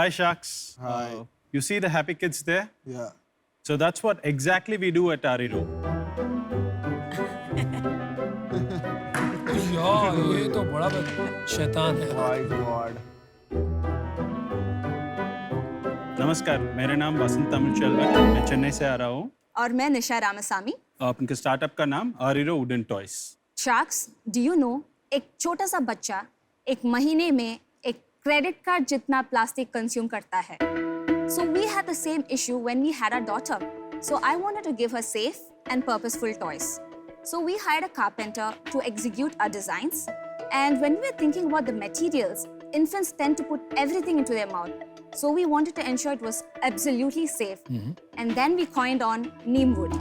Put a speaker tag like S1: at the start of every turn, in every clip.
S1: Hi, Sharks.
S2: Hi.
S1: You see the happy kids there?
S2: Yeah.
S1: So that's what exactly we do at Ariro.
S3: यार ये तो बड़ा शैतान है।
S2: My God.
S1: नमस्कार, मेरा नाम वसंत तमिलचेल्वन, मैं चेन्नई से आ रहा हूँ।
S4: और मैं निशा रामासामी।
S1: आपके स्टार्टअप का नाम Ariro wooden toys.
S4: Sharks, do you know, एक छोटा सा बच्चा एक महीने में एक क्रेडिट कार्ड जितना प्लास्टिक कंज्यूम करता है। So we had the same issue when we had our daughter. So I wanted to give her safe and purposeful toys. So we hired a carpenter to execute our designs. And when we were thinking about the materials, infants tend to put everything into their mouth. So we wanted to ensure it was absolutely safe. And then we coined on neem wood.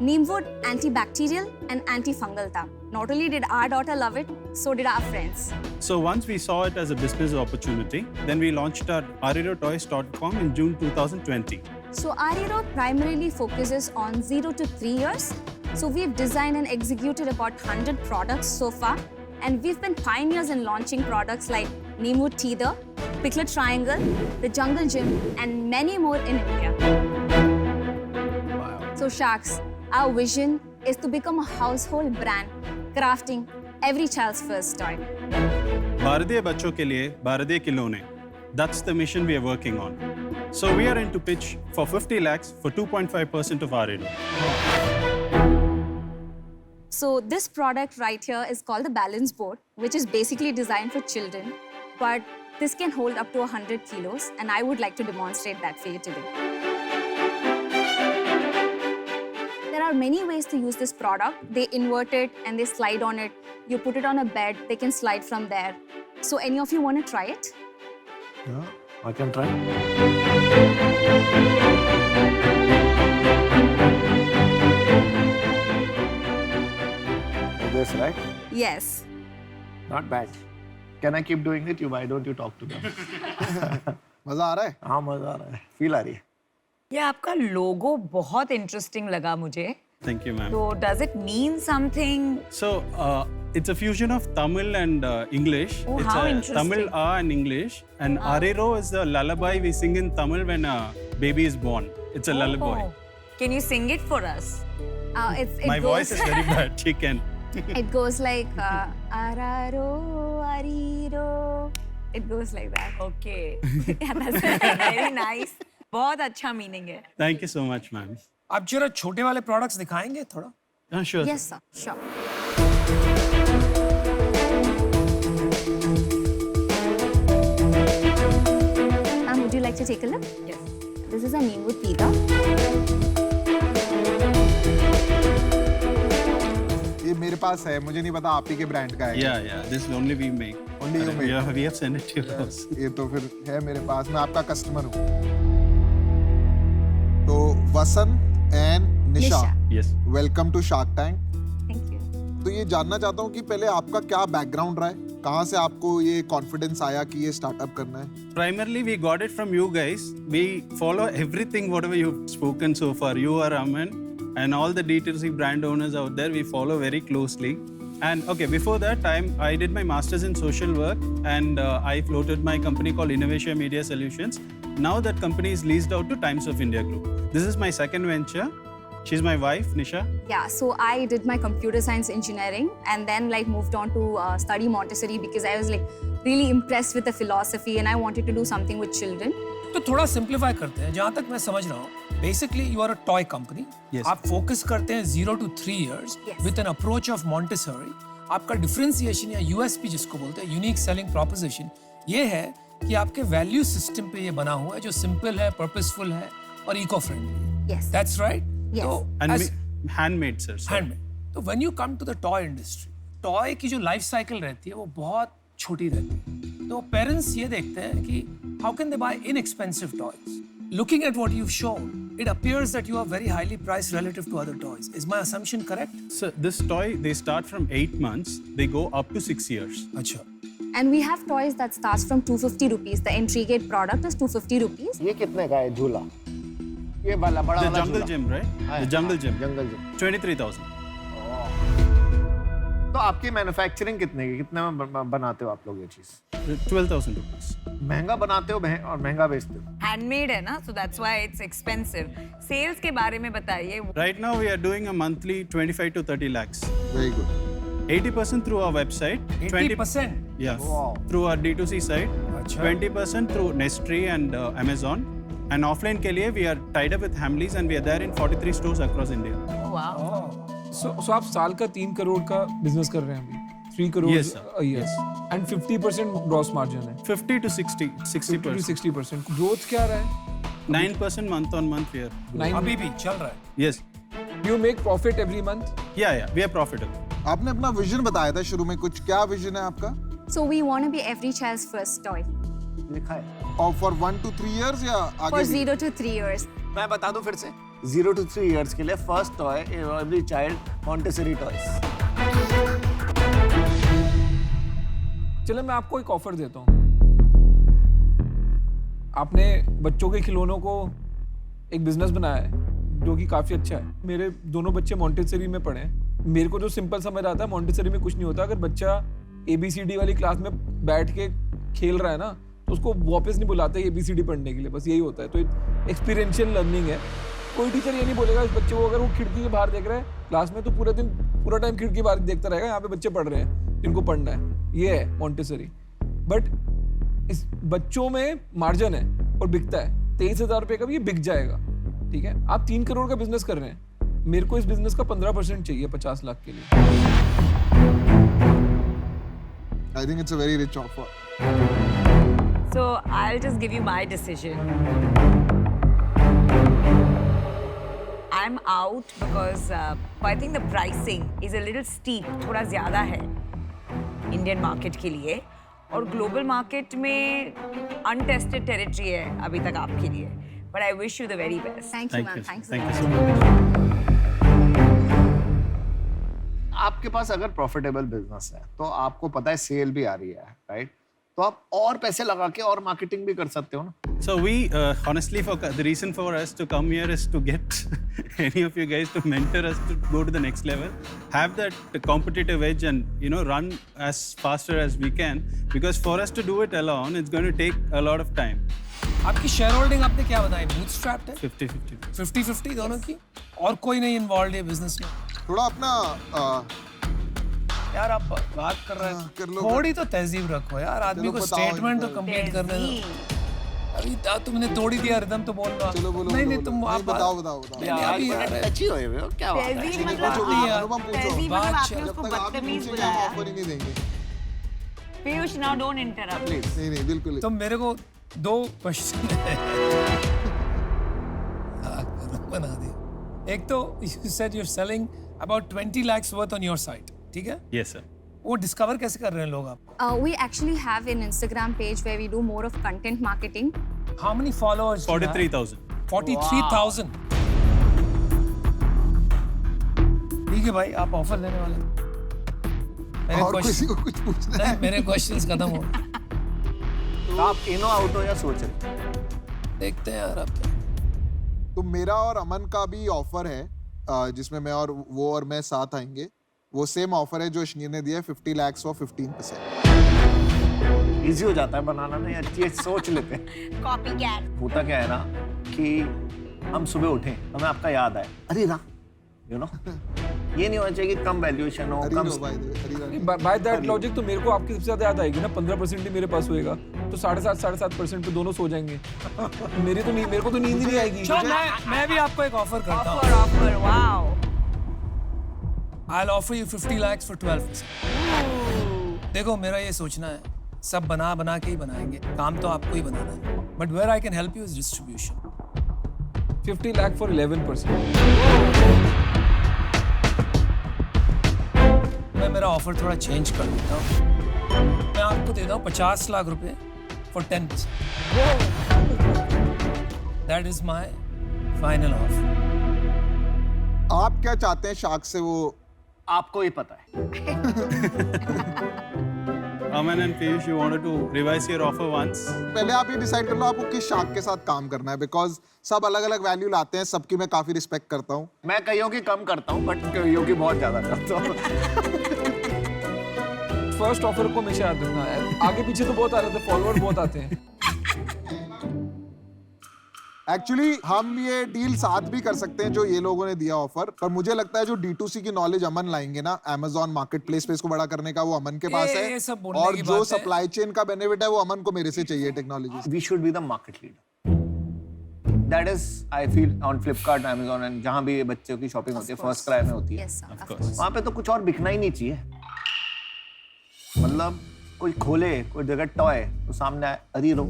S4: Neem wood, antibacterial and antifungal tha. Not only did our daughter love it, so did our friends.
S1: So once we saw it as a business opportunity, then we launched our arirotoys.com in June 2020.
S4: So Ariro primarily focuses on 0 to 3 years. So we've designed and executed about 100 products so far. And we've been pioneers in launching products like Neemwood Teether, Picklet Triangle, the Jungle Gym, and many more in India.
S2: Wow.
S4: So Sharks, our vision is to become a household brand, crafting every child's first toy.
S1: भारतीय बच्चों के लिए भारतीय खिलौने. That's the mission we are working on. So we are in to pitch for 50 lakhs for 2.5% of Ariro.
S4: So this product right here is called the balance board, which is basically designed for children, but this can hold up to 100 kilos, and I would like to demonstrate that for you today. There are many ways to use this product. They invert it and they slide on it. You put it on a bed, they can slide from there. So any of you want to try it?
S2: Yeah, I can try. This, right?
S4: Yes.
S2: Not bad. Can I keep doing it? Why don't you talk to them? मजा आ रहा है? हाँ, मजा आ रहा है. Feel आ रही है.
S5: ये आपका लोगो बहुत इंटरेस्टिंग लगा मुझे.
S1: Thank you, ma'am.
S5: So does it mean something?
S1: So it's a fusion of Tamil and English.
S5: Oh,
S1: it's
S5: how
S1: a
S5: interesting.
S1: Tamil and English. And Ariro is the lullaby we sing in Tamil when a baby is born. It's a lullaby.
S5: Oh. Can you sing it for us?
S4: It
S1: My
S4: goes,
S1: voice is very bad. She can.
S4: It goes like araro, ariro. It goes like that.
S5: Okay.
S4: Yeah, that's it.
S5: Very nice. बहुत अच्छा meaning है.
S1: Thank you so much, ma'am.
S3: आप जरा छोटे वाले products दिखाएंगे थोड़ा?
S1: Sure.
S4: Yes, sir. Sure. Would you like to take a look?
S5: Yes.
S4: This is a Neemwood Teether.
S2: ये मेरे पास है. मुझे नहीं पता आप ही के ब्रांड का है.
S1: Yeah. This is only we make.
S2: Only you make.
S1: We have sent it to your house.
S2: ये तो फिर है मेरे पास. मैं आपका कस्टमर हूँ. तो Vasant and Nisha,
S1: Yes.
S2: Welcome to shark tank.
S4: Thank you.
S2: तो ये जानना चाहता हूँ कि पहले आपका क्या बैकग्राउंड रहा है, कहाँ से आपको ये कॉन्फिडेंस आया कि ये स्टार्टअप करना है?
S1: Primarily, we got it from you guys. We follow everything, whatever you've spoken so far. You are Aman and all the D2C brand owners out there, we follow very closely. And okay, before that time, I did my master's in social work and I floated my company called Innovation Media Solutions. Now that company is leased out to Times of India Group. This is my second venture. She's my wife, Nisha.
S4: Yeah, so I did my computer science engineering and then like moved on to study Montessori because I was like really impressed with the philosophy and I wanted to do something with children.
S3: तो थोड़ा simplify करते हैं. जहाँ तक मैं समझ रहा हूँ, basically you are a toy company.
S1: Yes.
S3: आप फोकस करते हैं 0 to 3 years
S4: Yes.
S3: With an approach of Montessori. आपका डिफरेंशिएशन या यूएसपी जिसको बोलते हैं, यूनिक सेलिंग प्रोपोजिशन, ये है कि आपके वैल्यू सिस्टम पे ये बना हुआ है जो सिंपल है, पर्पसफुल है और इको फ्रेंडली है.
S4: Yes.
S3: That's right.
S4: Yes.
S3: तो
S1: And
S3: as
S1: we handmade, sir. So-
S3: handmade. तो when you come to the toy industry, toy की जो लाइफ साइकिल रहती है वो बहुत छोटी रहती है. तो पेरेंट्स ये देखते हैं कि how can they buy inexpensive toys. Looking at what you've shown, it appears that you are very highly priced relative to other toys. Is my assumption correct?
S1: So this toy, they start from 8 months. They go up to 6 years.
S3: अच्छा.
S4: And we have toys that starts from 250 rupees. The Intrigate product is 250 rupees.
S2: ये कितने का है झूला? ये वाला बड़ा
S1: The
S2: वाला
S1: Jungle
S2: झूला.
S1: Gym, right?
S2: हाँ,
S1: The Jungle
S2: हाँ,
S1: Gym.
S2: Jungle Gym.
S1: 23,000.
S2: तो आपकी मैन्युफैक्चरिंग कितने की, कितने में बनाते हो आप लोग ये चीज?
S1: 12,000 rupees.
S2: महंगा बनाते हो और महंगा बेचते हो?
S5: हैंडमेड है ना, so that's why it's expensive. Sales के बारे में बताइए.
S1: Right now we are doing a monthly 25 to 30 lakhs.
S6: Very good.
S1: 80% through our website.
S3: 80%.
S1: Yeah.
S2: Wow.
S1: Through our D2C site.
S3: अच्छा.
S1: 20% through Nestle and Amazon. And offline के लिए we are tied up with Hamleys and we are there in 43 stores across India.
S5: Oh, wow.
S7: So आप साल का 3 करोड़ का business कर रहे हैं अभी? 3 crores
S1: Yes, sir.
S7: a year. And 50% gross margin है.
S1: 50 to 60,
S7: 50 to
S1: 60%.
S7: 60%. Growth क्या रहा है?
S1: 9% month on month we are.
S7: 9.
S3: अभी भी चल रहा है.
S1: Yes.
S7: You make profit every month?
S1: Yeah, we are profitable.
S6: आपने अपना विजन बताया था शुरू में, कुछ क्या विजन है आपका?
S4: So we want to be every child's first toy
S2: लिखा है
S6: और फॉर 1 to 3 years या आगे
S4: for
S6: भी?
S4: 0 to 3 years.
S2: मैं बता दूं फिर से 0 to 3 years के लिए first toy every child Montessori toys.
S7: चलो मैं आपको एक ऑफर देता हूँ। आपने बच्चों के खिलौनों को एक बिजनेस बनाया है जो कि काफी अच्छा है। मेरे दोनों बच्चे मॉन्टेसरी में पढ़े हैं। मेरे को जो सिंपल समझ आता है मॉन्टेसरी में कुछ नहीं होता। अगर बच्चा ABCD वाली क्लास में बैठ के खेल रहा है ना तो उसको वापस नहीं बुलाते ABCD पढ़ने के लिए, बस यही होता है। तो एक्सपीरियंशियल लर्निंग है। कोई टीचर ये नहीं बोलेगा इस बच्चे को अगर वो खिड़की के बाहर देख रहा है क्लास में तो पूरा टाइम खिड़की के बाहर देखता रहेगा, यहाँ पे बच्चे पढ़ रहे हैं जिनको पढ़ना है। ये है मॉन्टेसरी। बट इस बच्चों में मार्जिन है और बिकता है। 23,000 रुपये का भी ये बिक जाएगा। ठीक है, आप 3 करोड़ का बिजनेस कर रहे हैं, मेरे को इस बिजनेस का 15% चाहिए 50 लाख के लिए।
S6: I think it's a very rich offer.
S5: So I'll just give you my decision. I'm out because I think the pricing is a little steep, थोड़ा ज़्यादा है इंडियन मार्केट के लिए, और ग्लोबल मार्केट में अनटेस्टेड टेरिटरी है अभी तक आपके लिए। But I wish you the very best.
S4: Thank you, ma'am. Thanks.
S1: Thank you so much.
S2: आपके पास अगर प्रॉफिटेबल बिजनेस है तो आपको पता है सेल भी आ रही है, राइट? तो आप और पैसे लगा के और मार्केटिंग भी कर सकते हो ना।
S1: So we honestly, the reason for us to come here is to get any of you guys to mentor us to go to the next level, have that competitive edge, and run as faster as we can. Because for us to do it alone, it's going to take a lot of time.
S3: आपकी share holding आपने क्या बताई? Bootstrapped है?
S1: 50-50.
S3: 50-50 दोनों की, और कोई नहीं इन्वॉल्व है बिजनेस में?
S6: थोड़ा अपना
S3: यार आप बात कर रहे
S6: हाँ, कर
S3: हैं,
S6: लो,
S3: थोड़ी तो तहजीब रखो यार, आदमी को
S6: बताओ
S3: स्टेटमेंट तो
S6: इनको।
S3: कंप्लीट करने दो। अभी तुमने तोड़ी दिया रिदम तो बोल रहा।
S6: चलो बोलो
S3: नहीं
S6: बोलो,
S3: नहीं तुम
S6: नहीं,
S3: आप
S6: बताओ
S3: नहीं, अभी यार
S2: अच्छी हुई हो क्या बात है?
S4: तहजीब
S3: नहीं,
S4: मतलब
S3: पूछो,
S4: हाँ,
S6: अनुपम पूछो।
S4: तहजीब
S3: बात
S4: मतलब
S3: चल-
S4: आपने
S6: जब
S4: उसको
S6: तक आप
S4: बदतमीज
S6: पूछेंगे हम
S4: बुलाया।
S6: ऑफर ही नहीं देंगे।
S5: Piyush, now don't interrupt.
S6: नहीं नहीं बिल्कुल
S3: तो मेरे को 2 क्वेश्चन है। बना दिया। एक तो you said you're selling about 20 lakhs worth on your site, ठीक है?
S1: Yes, sir.
S3: वो डिस्कवर कैसे कर रहे हैं लोग आपको?
S4: We actually have an Instagram page where we do more of content marketing.
S3: How many followers? do you have?
S1: 43,000.
S3: 43,000. ठीक है भाई, आप ऑफर देने वाले हैं। मेरे
S6: और किसी
S3: question-
S6: को कुछ पूछना है?
S3: नहीं, मेरे क्वेश्चंस खत्म हो गए।
S2: तो आप इनो आउट हो या सोच रहे?
S3: देखते हैं यार आप क्या।
S6: तो मेरा और अमन का भी ऑफर है जिसमें मैं और वो और मैं साथ आएंगे। वो सेम ऑफर है जो अश्नीर ने दिया है, 50 lakhs for 15%।
S2: इजी हो जाता है बनाना ना, यार चीज सोच लेते हैं।
S5: Copycat.
S2: होता क्या है ना कि हम सुबह उठे हमें आपका याद आए, अरे ना ये नहीं होना चाहिए कि कम वैल्यूएशन हो, कम
S7: बाय दैट लॉजिक तो मेरे को आपकी सबसे ज्यादा याद आएगी ना। 15% ही मेरे पास होएगा तो 7.5% पे दोनों सो जाएंगे। मेरे को तो नींद ही नहीं आएगी।
S3: चलो मैं भी आपको एक ऑफर करता हूँ।
S5: Offer, wow.
S3: I'll offer you 50 lakhs for 12%. देखो मेरा ये सोचना है, सब बना के ही बनाएंगे, काम तो आपको ही बनाना है। But where I can help you is distribution.
S7: 50 lakh for 11%.
S3: मैं मेरा ऑफर थोड़ा चेंज कर देता हूँ। मैं आपको देता हूँ 50 लाख रुपए for 10%. That is my final offer.
S6: आप क्या चाहते हैं शार्क से? वो
S2: आपको ही पता है।
S1: Aman and Piyush, you wanted to revise your offer once?
S6: पहले आप ये डिसाइड कर लो आपको किस शार्क के साथ काम करना है, बिकॉज सब अलग अलग वैल्यू लाते हैं, सबकी मैं काफी रिस्पेक्ट करता हूँ।
S2: मैं कईयों की कम करता हूँ बट कईयों की बहुत ज्यादा करता हूँ।
S7: फर्स्ट ऑफर को हमेशा याद रखना है। आगे पीछे तो बहुत आ रहे थे, फॉलोअर बहुत आते हैं।
S6: एक्चुअली हम ये डील साथ भी कर सकते हैं जो ये लोगों ने दिया ऑफर, पर मुझे लगता है जो D2C की नॉलेज अमन लाएंगे ना Amazon मार्केट प्लेस पे इसको बड़ा करने का, वो अमन के पास
S3: ये सब
S6: है,
S3: बोलने
S6: और
S3: की
S6: जो
S3: बात है।
S6: सप्लाई चेन का बेनिफिट है वो अमन को मेरे से चाहिए technology.
S2: We should be the market leader. That is I feel on Flipkart, Amazon and जहां भी बच्चों की शॉपिंग होती है, फर्स्ट क्राई में होती है,
S4: Yes, sir. Of
S1: course.
S2: वहां पे तो कुछ और बिकना ही नहीं चाहिए। मतलब कोई खोले कोई जगह टॉय तो सामने आए, अरे लो,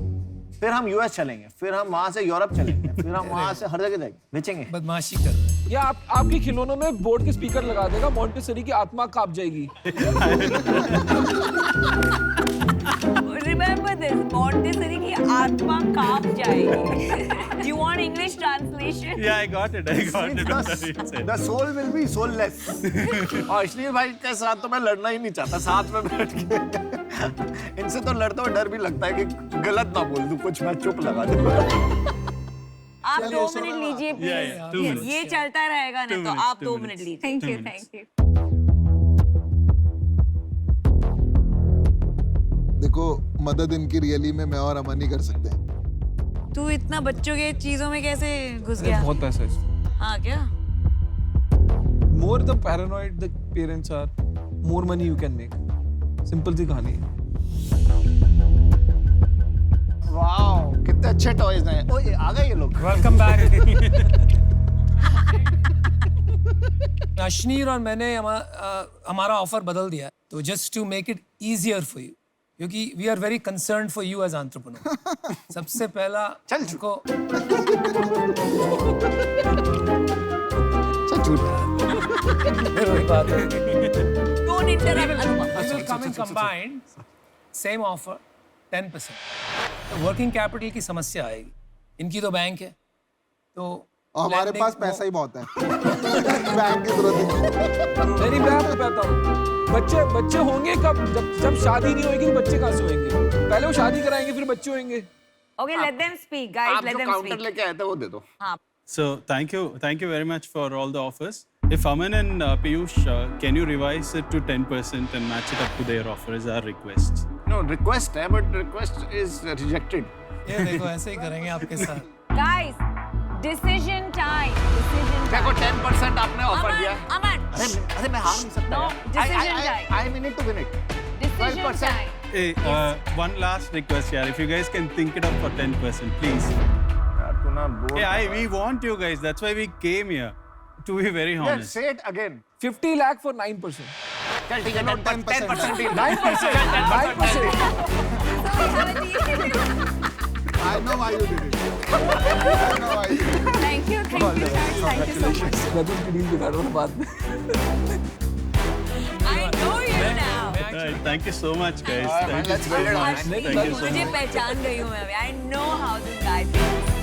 S2: फिर हम यूएस चलेंगे, फिर हम वहां से यूरोप चलेंगे, फिर हम वहां से हर जगह जाएंगे, बेचेंगे।
S3: बदमाशी कर रहे हैं।
S7: या आपके खिलौनों में बोर्ड के स्पीकर लगा देगा, मॉन्टेसरी की आत्मा कांप जाएगी।
S5: Remember this, Montessori की आत्मा कांप जाएगी। Do you want English translation?
S1: Yeah, I got it. What you said.
S2: The soul will be soulless. और अश्नीर भाई के साथ तो मैं लड़ना ही नहीं चाहता, साथ में बैठ के। इनसे तो लड़ते हुए डर भी लगता है कि गलत ना बोल दूं कुछ, मैं चुप लगा दूं।
S5: आप 2 मिनट लीजिए
S1: Yeah, 2
S5: प्लीज।
S1: minutes.
S5: ये चलता रहेगा ना,
S1: 2
S5: तो
S1: minutes,
S5: आप
S1: 2
S5: 2 मिनट
S1: minutes.
S5: लीजिए।
S4: Thank you,
S1: 2 minutes.
S4: thank you.
S6: देखो मदद इनकी रियली में मैं और अमन ही कर सकते हैं।
S5: तू इतना बच्चों के चीजों में कैसे घुस गया?
S7: बहुत पैसा है इसमें।
S5: हाँ क्या?
S7: More the paranoid the parents are, more money you can make. Simple सी कहानी है।
S2: वाओ, कितने अच्छे टॉयज हैं। ओए आ गए ये लोग।
S3: Welcome back. अश्नीर और मैंने हमारा ऑफर बदल दिया, तो just to make it easier for you, क्योंकि we are very concerned for you as entrepreneur. सबसे पहला
S2: चल
S3: उनको वही बात है।
S5: Don't interrupt.
S3: We will come in combined, same offer, 10%. Working capital की समस्या आएगी, इनकी तो बैंक है, तो
S6: और हमारे
S3: lending
S6: पास
S3: वो-
S6: पैसा ही बहुत है। बैंक की जरूरत नहीं।
S7: नहीं, मैं आपको कहता हूँ, बच्चे होंगे कब? जब शादी नहीं होगी तो बच्चे कहाँ से होंगे? पहले वो शादी कराएंगे, फिर बच्चे होंगे।
S5: Okay, let them speak, guys.
S2: आप
S5: Let
S2: जो
S5: them
S2: काउंटर
S5: speak.
S2: लेके आए थे वो दे दो।
S5: हाँ.
S1: So thank you very much for all the offers. If Aman and Piyush, can you revise it to 10% and match it up to their offer is our request.
S2: No request है, but request is rejected.
S3: ये देखो ऐसे ही करेंगे आपके साथ।
S5: Guys, decision time. Decision
S2: देखो
S5: time.
S2: 10% आपने offer दिया।
S5: Aman.
S2: अरे मैं हार नहीं सकता।
S5: No,
S2: यार।
S5: decision time.
S2: I mean it to win it.
S5: Decision
S2: 12%.
S5: time.
S1: Hey, one last request, yeah. If you guys can think it up for 10%, please.
S2: यार तू ना बोल।
S1: Hey, we want you guys. That's why we came here. To be very
S2: Yeah,
S1: honest.
S2: say it again.
S7: 50 lakh for 9%.
S2: चल ठीक है, 10% deal.
S7: 9%. 9%.
S6: I know why you did it. I know why you did it.
S4: Thank you, guys. Thank you so much.
S7: मैं तो deal बिगाड़ रहा हूँ बाद में।
S5: I know you now.
S1: Right, thank you so much, guys.
S2: Alright, man,
S1: Thank you
S2: let's
S1: so
S2: build it on.
S1: much.
S5: Ashmi,
S1: Thank you so
S5: मुझे
S1: much.
S5: पहचान गई हूँ मैं अभी. I know how this guy feels.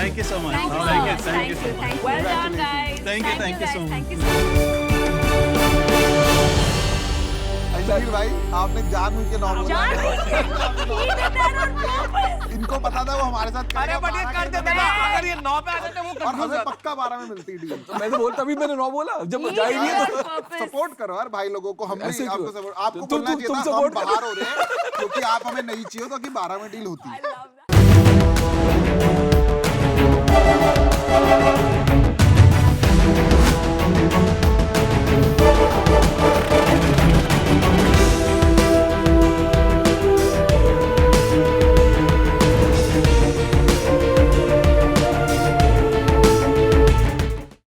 S1: Thank you so much.
S4: Thank you.
S1: Thank you.
S4: Thank
S1: Thank
S4: you.
S1: you so much.
S4: Thank you.
S5: Well done, guys.
S1: Thank you. Thank you so
S4: guys.
S1: much.
S4: Thank you so much.
S6: Ashneer भाई आपने जानबूझ के नौ बोला।
S5: He did that on purpose.
S6: इनको पता था वो हमारे साथ
S2: अरे but ये कर देते ना, अगर ये 9 पे आ जाते वो
S6: और हमें पक्का 12 में मिलती डील।
S7: मैं तो बोल तभी मैंने 9 बोला, जब
S5: He
S7: जा ही
S5: did
S7: नहीं
S5: that
S7: है
S5: on
S7: तो
S5: purpose.
S6: सपोर्ट करो यार भाई लोगों को, हम
S7: ऐसे
S6: भी आपको
S7: क्यों?
S6: सपोर्ट, आपको
S7: तुम-
S6: बोलना
S7: तुम-
S6: चाहिए
S7: तुम
S6: था हम
S7: support
S6: बाहर हो रहे हैं क्योंकि आप हमें नहीं चाहिए तो कि 12 में डील होती
S5: I
S6: है।
S5: love that.